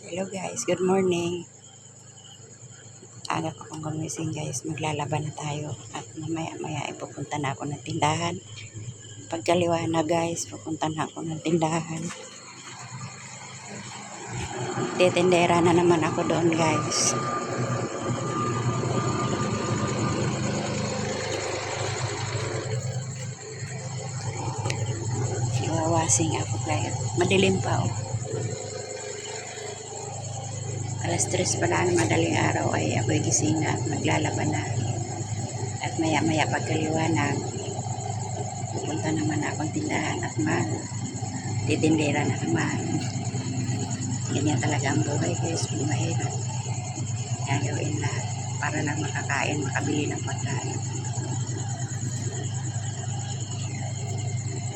Hello guys, good morning. Aga pa kong gumising guys, maglalaban na tayo. At mamaya ipupunta na ako ng tindahan. Pagkaliwa na guys, pupunta na ako ng tindahan. Titindera na naman ako doon guys. Iwawasing ako guys. Madilim pa oh. Alas 3 pa lang madaling araw ay ako'y gising na at maglalaban na. At maya pagkaliwanag, pupunta naman akong tindahan at titindera na naman. Ganyan talaga ang buhay guys, kung mahirap. Gagawin lahat para lang makakain, makabili ng pagkain.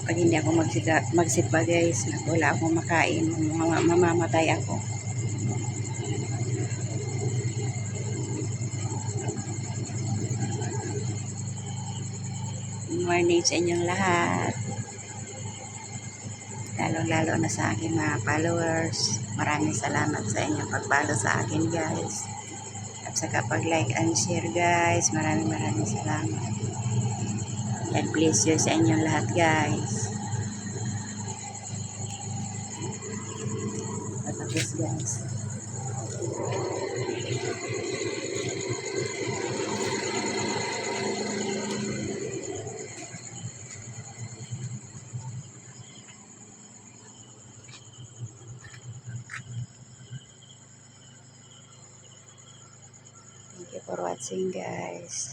Pag hindi ako magsipa guys, wala akong makain, mamamatay ako. Good morning sa inyong lahat. Lalo na sa aking mga followers. Maraming salamat sa inyong pag-follow sa akin guys. At sa kapag-like and share guys. Maraming salamat. God bless you sa inyong lahat guys. Patapos guys. Thank you for watching guys.